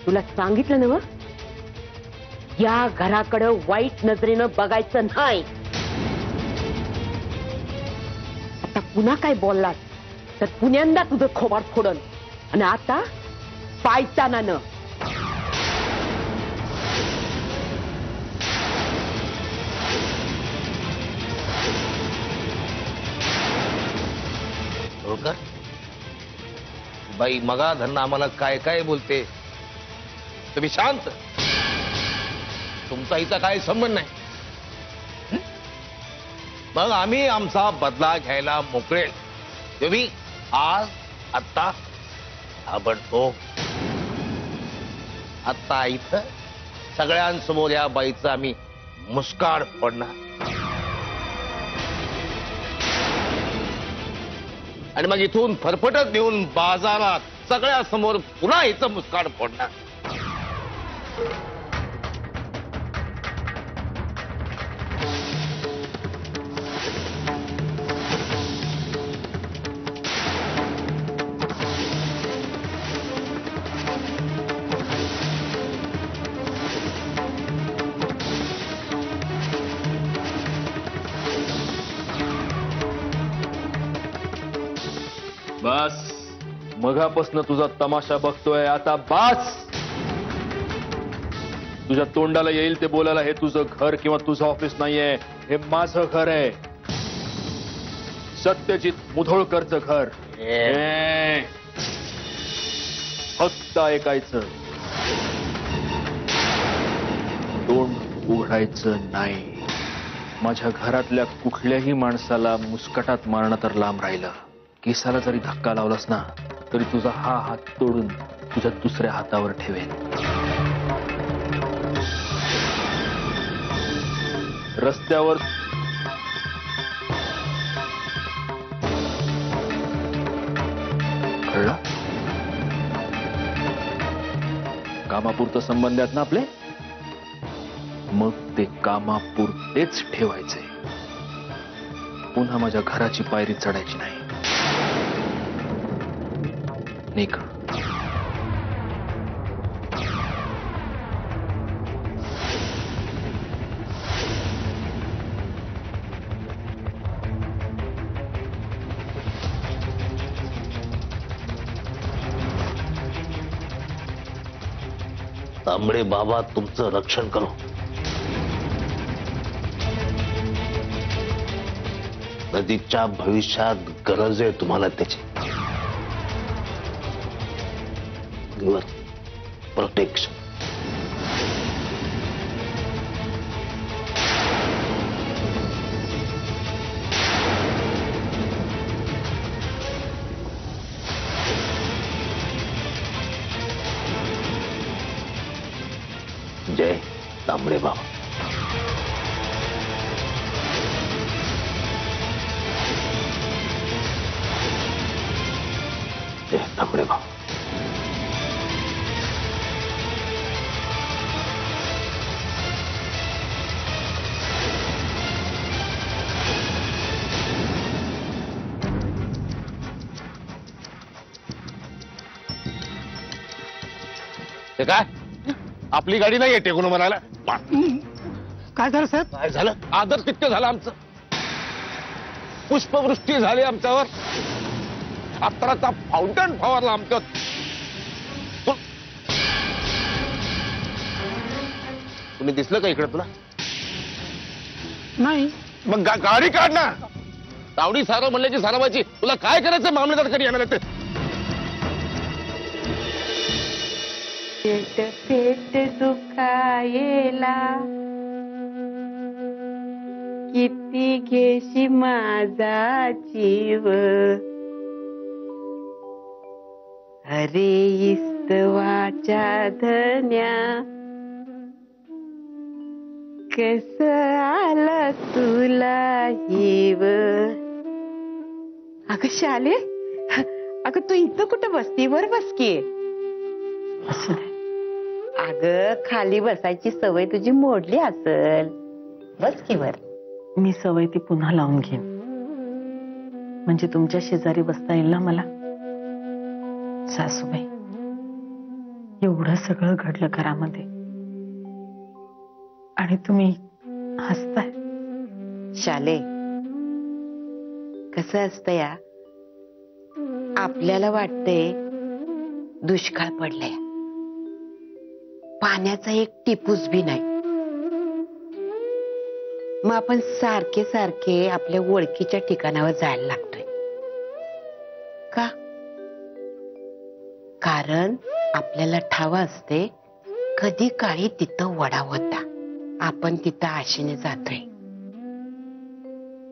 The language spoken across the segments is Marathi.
तुला सांगितलं ना, या घराकडे वाईट नजरेनं बघायचं नाही. आता पुन्हा काय बोललास तर पुण्यांदा तुझं खोबाड फोडन. आणि आता पायतानानं बाई मगा धन आम्हाला काय काय बोलते. तुम्ही शांत. तुमचा इथं काय संबंध नाही. मग आम्ही आमचा बदला घ्यायला मोकळे. तुम्ही आज आत्ता ताबडतोब आत्ता इथं सगळ्यांसमोर या बाईचं आम्ही मुस्काड फोडणार. आणि मग इथून फरफटत नेऊन बाजारात सगळ्यासमोर पुन्हा हिचं मुस्काड फोडणार. बस मगापासून तुझा तमाशा बघतोय. आता बस. तुझ्या तोंडाला येईल ते बोलायला हे तुझं घर किंवा तुझं ऑफिस नाहीये. हे माझं घर आहे. सत्यजित मुधोळकरचं घर. फक्त ऐकायचं, तोंड उघडायचं नाही. माझ्या घरातल्या कुठल्याही माणसाला मुस्कटात मारणं तर लांब राहिलं. केसाला जरी धक्का लावलास ना तरी तुझा हा हात तोडून तुझ्या दुसऱ्या हातावर ठेवेन. रस्त्यावर कळलं? कामापुरतं संबंध आहेत ना आपले, मग ते कामापुरतेच ठेवायचे. पुन्हा माझ्या घराची पायरी चढायची नाही. निघ. तांबडे बाबा तुमचं रक्षण करो. नदीच्या भविष्यात गरज आहे तुम्हाला त्याची. प्रोटेक्शन. जय तांबडे बाबा. जय तांबडे बाबा. ते काय आपली गाडी नाही येते कोण म्हणाला. काय झालं साहेब? काय झालं? आदर किती झालं आमचं. पुष्पवृष्टी झाली आमच्यावर. अत्तराचा फाउंटन फवारला आमचं. तुम्ही दिसलं का इकडे तुला? नाही. मग गाडी काढ ना. तावडी सारं म्हणल्याची सारवायची. तुला काय करायचं मामलेदार कधी येणार ते? पेट पेट दुखायला किती घेशी माझा जीव. अरे इस्तवाच्या धन्या कस आला तुला हिव. अगं शाले, अगं तू इथं कुठं बसती? वर बस की. अगं खाली बसायची सवय तुझी मोडली असेल. बस की वर. मी सवय ती पुन्हा लावून घेईन. म्हणजे तुमच्या शेजारी बसता येईल ना मला. सासूबाई, एवढं सगळं घडलं घरामध्ये आणि तुम्ही हसताय. शाले, कसं असतं या, आपल्याला वाटतंय दुष्काळ पडलाय, पाण्याचा एक टिपूस बी नाही. मग आपण सारखे सारखे आपल्या ओळखीच्या ठिकाणावर जायला लागतोय का? कारण आपल्याला ठाव असते कधी काळी तिथं वडा होता, आपण तिथं आशेने जातोय.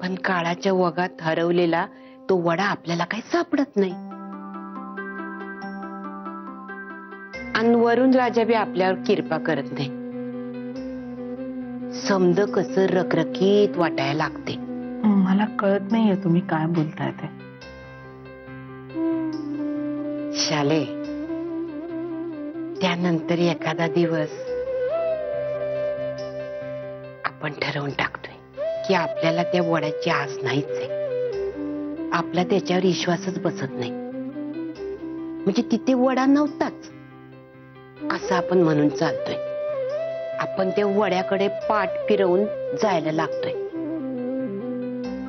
पण काळाच्या ओघात हरवलेला तो वडा आपल्याला काही सापडत नाही. आणि वरून राजा बी आपल्यावर किरपा करत नाही. समद कसं रखरखीत वाटायला लागते. मला कळत नाहीये तुम्ही काय बोलताय ते. शाले, त्यानंतर एखादा दिवस आपण ठरवून टाकतोय की आपल्याला त्या वडाची आस नाहीच आहे. आपला त्याच्यावर विश्वासच बसत नाही. म्हणजे तिथे वडा नव्हताच असं आपण म्हणून चालतोय. आपण त्या वड्याकडे पाठ फिरवून जायला लागतोय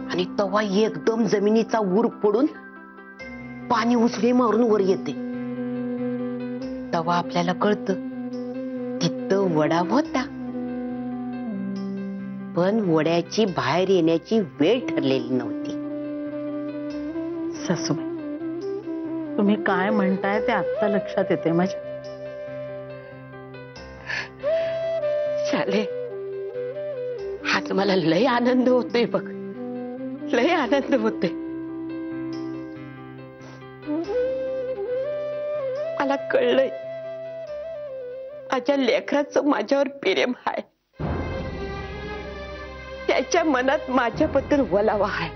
आणि तेव्हा एकदम जमिनीचा ऊर पडून पाणी उसळी मारून वर येते. तेव्हा आपल्याला कळतं तिथं वडा होता, पण वड्याची बाहेर येण्याची वेळ ठरलेली नव्हती. सासूबाई, तुम्ही काय म्हणताय ते आत्ता लक्षात येते माझ्या. शाले, आज मला लय आनंद होतोय बघ, लय आनंद होतोय. मला कळलंय माझ्या लेकराचं माझ्यावर प्रेम आहे. त्याच्या मनात माझ्याबद्दल वलावा आहे.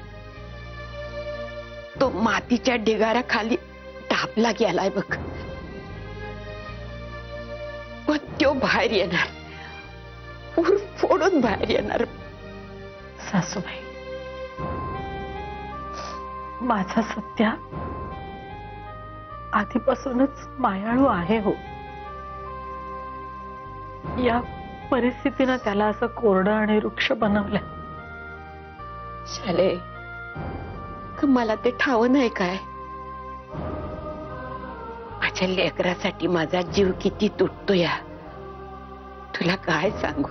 तो मातीच्या ढिगाऱ्याखाली ढापला गेलाय बघ. पण तो बाहेर येणार, ऊर फोडून बाहेर येणार. सासूबाई, माझा सत्या आधीपासूनच मायाळू आहे हो. या परिस्थितीनं त्याला असं कोरडं आणि वृक्ष बनवलंय. शाले, मला ते ठाव नाही काय. माझ्या लेकरासाठी माझा जीव किती तुटतो या, तुला काय सांगू.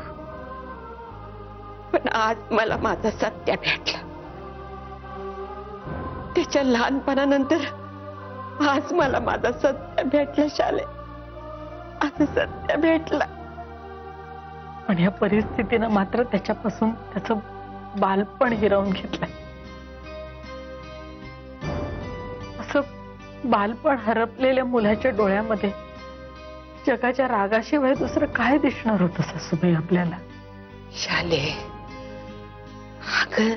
पण आज मला माझा सत्या भेटला. त्याच्या लहानपणानंतर आज मला माझा सत्य भेटला. शाले, आज सत्य भेटला. पण या परिस्थितीनं मात्र त्याच्यापासून त्याचं बालपण हिरावून घेतलंय. असं बालपण हरपलेल्या मुलाच्या डोळ्यामध्ये जगाच्या रागाशिवाय दुसरं काय दिसणार होतं सासूबाई आपल्याला. शाले, अगं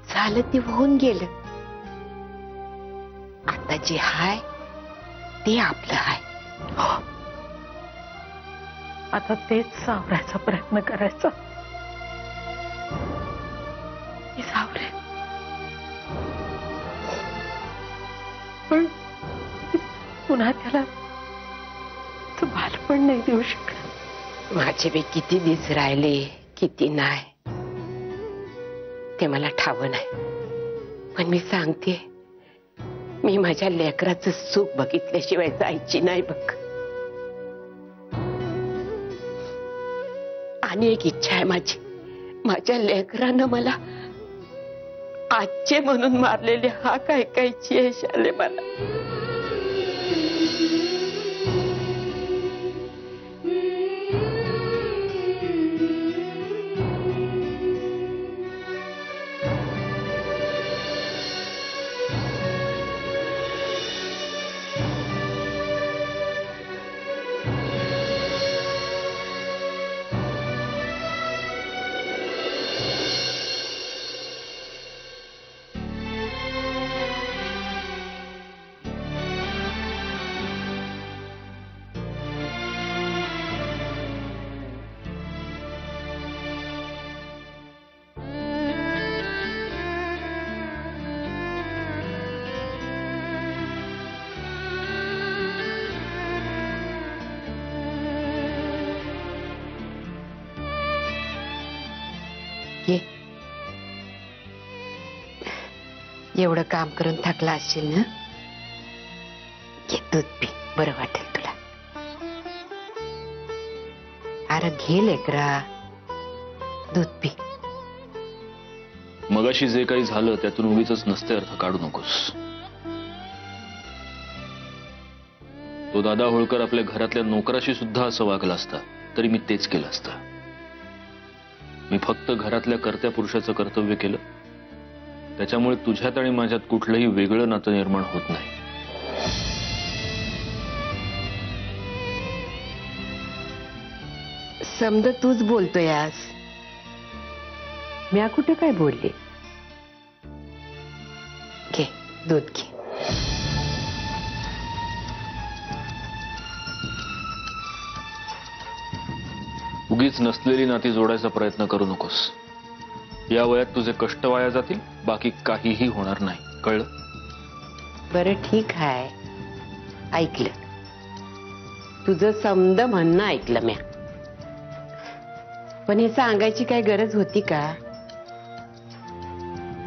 झालं ते होऊन गेलं. आता जे हाय ते आपलं हाय. आता तेच सावरायचा प्रयत्न करायचा. मी सावरे, पण पुन्हा त्याला बालपण नाही देऊ शकत. माझे बी किती दिस राहिले किती नाही ते मला ठाव नाही. पण मी सांगते, मी माझ्या लेकराचं सुख बघितल्याशिवाय जायची नाही बघ. आणि एक इच्छा आहे माझी, माझ्या लेकरानं मला आजचे म्हणून मारलेले हाक ऐकायची आहे शाले मला. एवढं काम करून थकला असशील ना, घे दूध पी, बरं वाटेल तुला. अरे घे लेकरा, दूध पी. मगाशी जे काही झालं त्यातून उगीच नसते अर्थ काढू नकोस. तो दादा होळकर आपल्या घरातल्या नोकराशी सुद्धा असं वागला असता तरी मी तेच केलं असतं. मी फक्त घरातल्या कर्त्या पुरुषाचं कर्तव्य केलं. त्याच्यामुळे तुझ्यात आणि माझ्यात कुठलंही वेगळं नातं निर्माण होत नाही. समजा तूच बोलतोय आज, म्या कुठे काय बोलले. घे दूध घे. उगीच नसलेली नाती जोडायचा प्रयत्न करू नकोस. या वयात तुझे कष्ट वाया जातील, बाकी काहीही होणार नाही, कळलं? बरं ठीक आहे, ऐकलं तुझं समद म्हणणं, ऐकलं म्या. पण हे सांगायची काय गरज होती का?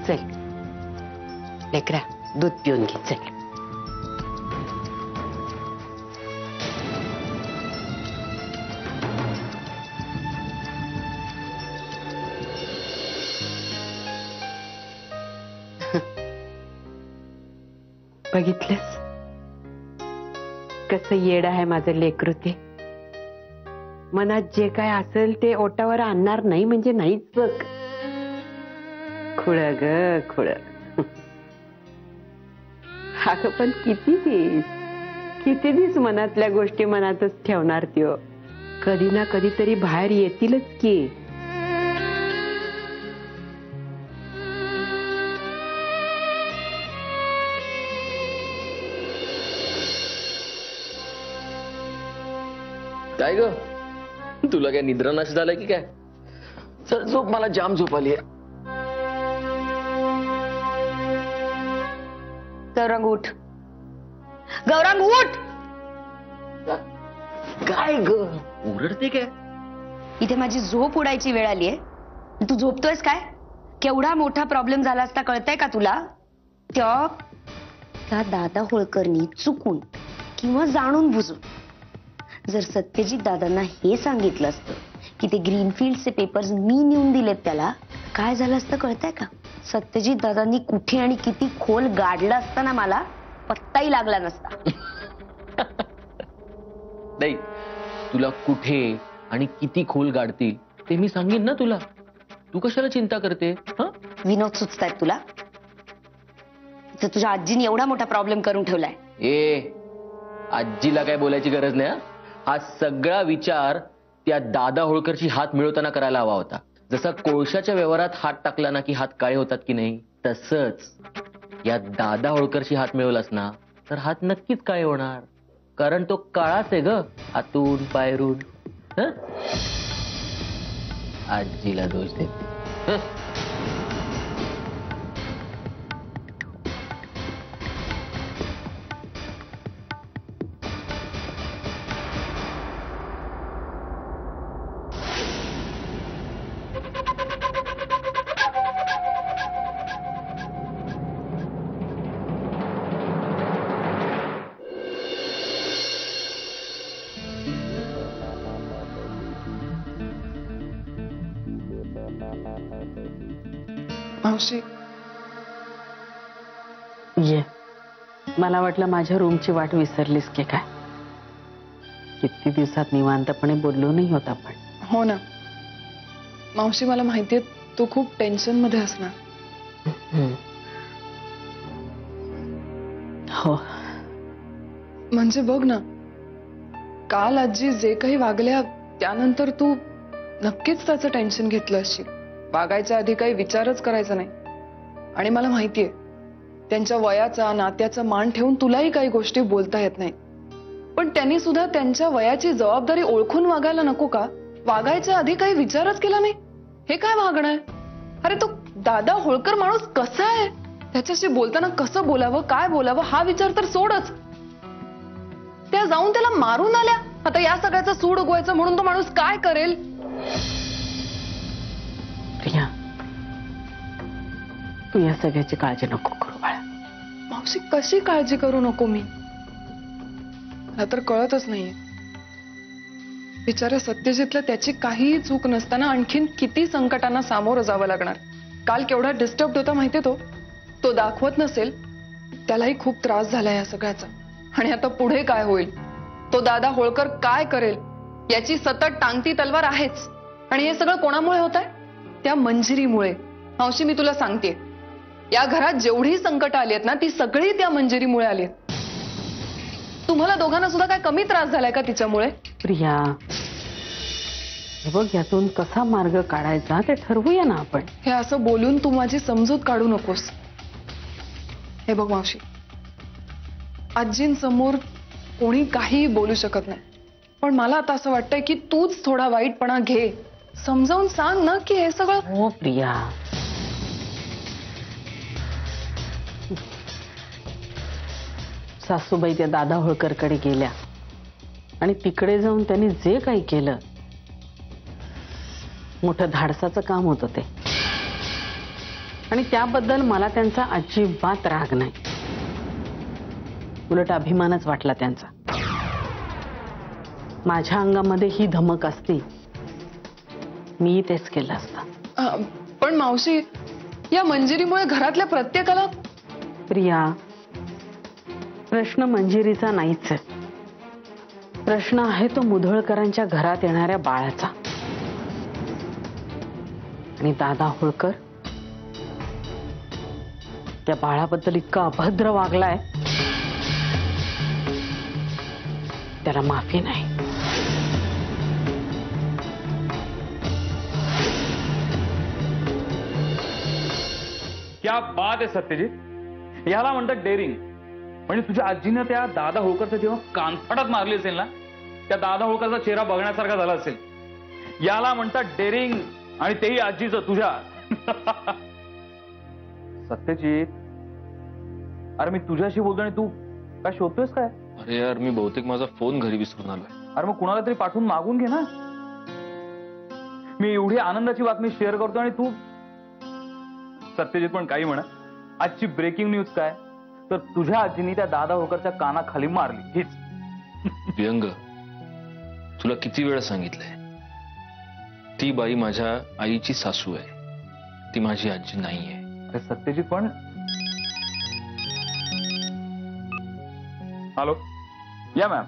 चल लेकरा, दूध पिऊन घे. चल. बघितलंस कसं येड आहे माझं लेकरू. ते मनात जे काय असेल ते ओटावर आणणार नाही म्हणजे नाहीच बघ. खुळ ग खुळ. अगं पण किती दिस मनातल्या गोष्टी मनातच ठेवणार त्यो. कधी ना कधीतरी बाहेर येतीलच की. काय ग, तुला काय निद्रानाश झालाय की काय? चल झोप, मला जाम झोप आली. गौरांग उठ, गौरांग उठ. काय ग ओरडते काय? इथे माझी झोप उडायची वेळ आली आहे, तू झोपतोयस काय? केवढा मोठा प्रॉब्लेम झाला असता कळतंय का तुला? त्या दादा होळकरनी चुकून किंवा जाणून बुजून जर सत्यजित दादांना हे सांगितलं असतं की ते ग्रीनफील्डचे पेपर्स मी नेऊन दिलेत त्याला, काय झालं असतं कळतंय का? सत्यजित दादांनी कुठे आणि किती खोल गाडलं असतं ना, मला पत्ताही लागला नसता. नाही, तुला कुठे आणि किती खोल गाडतील ते मी सांगेन ना तुला. तू कशाला चिंता करते? विनोद सुचतायत तुला? तर तुझ्या आजीने एवढा मोठा प्रॉब्लेम करून ठेवलाय. आजीला काय बोलायची गरज नाही. हा सगळा विचार त्या दादा होळकरची हात मिळवताना करायला हवा होता. जसा कोळशाच्या व्यवहारात हात टाकला ना की हात काळे होतात की नाही, तसंच या दादा होळकरशी हात मिळवलास ना तर हात नक्कीच काळे होणार. कारण तो काळाच आहे ग, आतून बाहेरून. आजीला दोष देते. मावशी ये. मला वाटलं माझ्या रूमची वाट विसरलीस की काय. किती दिवसात निवांतपणे बोललो नाही होत आपण. हो ना मावशी, मला माहितीये तू खूप टेन्शन मध्ये असणार. हो, म्हणजे बघ ना, काल आजी जे काही वागल्या त्यानंतर तू नक्कीच त्याचं टेन्शन घेतलं असशील. वागायच्या आधी काही विचारच करायचा नाही. आणि मला माहितीये त्यांच्या वयाचा नात्याचा मान ठेवून तुलाही काही गोष्टी बोलता येत नाही. पण त्यांनी सुद्धा त्यांच्या वयाची जबाबदारी ओळखून वागायला नको का? वागायच्या आधी काही विचारच केला नाही. हे काय वागणं आहे? अरे तो दादा होळकर माणूस कसा आहे, त्याच्याशी बोलताना कसं बोलावं, काय बोलावं हा विचार तर सोडच. त्या जाऊन त्याला मारून आल्या. आता या सगळ्याचा सूड उगवायचं म्हणून तो माणूस काय करेल? तू या सगळ्याची काळजी नको करू बाळा. मावशी कशी काळजी करू नको मी? मला तर कळतच नाहीये. बिचारा सत्यजितला त्याची काहीही चूक नसताना आणखीन किती संकटांना सामोरं जावं लागणार. काल केवढा डिस्टर्ब होता माहितीये तो दाखवत नसेल. त्यालाही खूप त्रास झाला या सगळ्याचा. आणि आता पुढे काय होईल, तो दादा होळकर काय करेल याची सतत टांगती तलवार आहेच. आणि हे सगळं कोणामुळे होत आहे? त्या मंजिरीमुळे. मावशी मी तुला सांगते, या घरात जेवढी संकट आली आहेत ना ती सगळी त्या मंजिरीमुळे आली आहेत. तुम्हाला दोघांना सुद्धा काय कमी त्रास झालाय का तिच्यामुळे? प्रिया, हे बघ, यातून कसा मार्ग काढायचा ते ठरवूया ना आपण. हे असं बोलून तू माझी समजूत काढू नकोस. हे बघ मावशी, आजींसमोर कोणी काहीही बोलू शकत नाही. पण मला आता असं वाटतंय की तूच थोडा वाईटपणा घे. समजावून सांग ना की हे सगळं. हो प्रिया, सासूबाई त्या दादा होळकरकडे गेल्या आणि तिकडे जाऊन त्यांनी जे काही केलं, मोठं धाडसाचं काम होतं ते. आणि त्याबद्दल मला त्यांचा अजिबात राग नाही, उलट अभिमानच वाटला त्यांचा. माझ्या अंगामध्ये ही धमक असती, मी तेच केलं असतं. पण मावशी, या मंजिरीमुळे घरातल्या प्रत्येकाला. प्रिया, प्रश्न मंजिरीचा नाहीच आहे. प्रश्न आहे तो मुधोळकरांच्या घरात येणाऱ्या बाळाचा. आणि दादा होळकर त्या बाळाबद्दल इतका अभद्र वागलाय, त्याला माफी नाही. क्या बात आहे सत्यजित, ह्याला म्हणतात डेअरिंग. म्हणजे तुझ्या आजीनं त्या दादा होळकरचं जेव्हा कानफाटात मारली असेल ना, त्या दादा होळकरचा चेहरा बघण्यासारखा झाला असेल. याला म्हणतात डेअरिंग, आणि तेही आजीचं तुझ्या. सत्यजित, अरे मी तुझ्याशी बोलतो आणि तू काय शोधतोयस काय? अरे यार, मी बहुतेक माझा फोन घरी विसरून आलोय. अरे मग कुणाला तरी पाठवून मागून घे ना. मी एवढी आनंदाची बातमी शेअर करतो आणि तू. सत्यजित, पण काही म्हणा, आजची ब्रेकिंग न्यूज काय, तर तुझ्या आजीनी त्या दादा होळकरच्या कानाखाली मारली, हीच. व्यंग, तुला किती वेळा सांगितलंय, ती बाई माझ्या आईची सासू आहे, ती माझी आजी नाहीये. अरे सत्यजित, पण. Hello, yeah ma'am.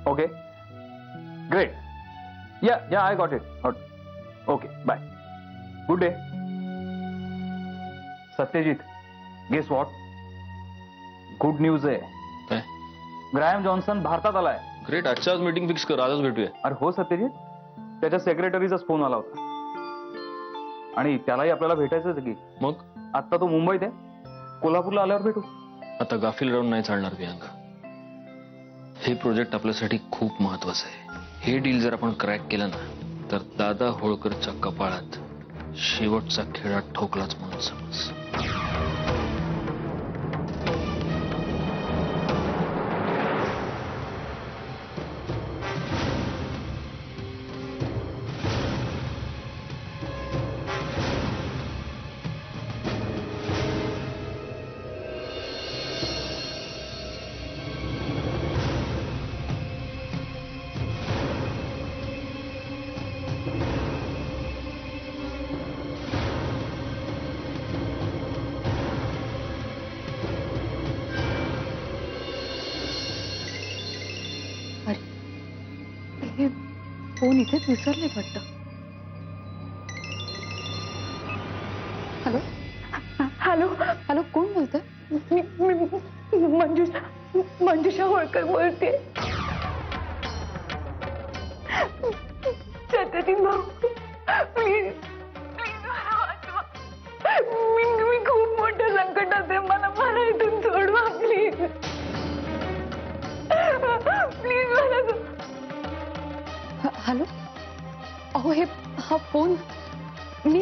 Okay, great. Yeah I got it. Okay, bye, good day. Satyajit, guess what, good news आहे. काय? ग्रॅहम जॉन्सन भारतात आलाय. ग्रेट, आजच्या आज मीटिंग फिक्स कर, आजच भेटूया. अरे हो सत्यजित, त्याच्या सेक्रेटरीचाच फोन आला होता आणि त्यालाही आपल्याला भेटायचंच की. मग आता तो मुंबईत आहे, कोल्हापूरला आल्यावर भेटू. आता गाफील राहून नाही चालणार प्रियांका. हे प्रोजेक्ट आपल्यासाठी खूप महत्वाचं आहे. हे डील जर आपण क्रॅक केलं ना, तर दादा होळकरच्या कपाळात शेवटचा खेळा ठोकलाच म्हणून समज. हे फोन इथेच विसरले वाटतं. हॅलो हॅलो हॅलो, कोण बोलतंय? मंजुषा होळकर बोलते. सत्यजित भाऊ, प्लीज प्लीज मला वाचवा. मी खूप मोठ्या संकटात आहे. मला इथून सोडवा प्लीज. प्लीज मला. हॅलो, अहो हा फोन मी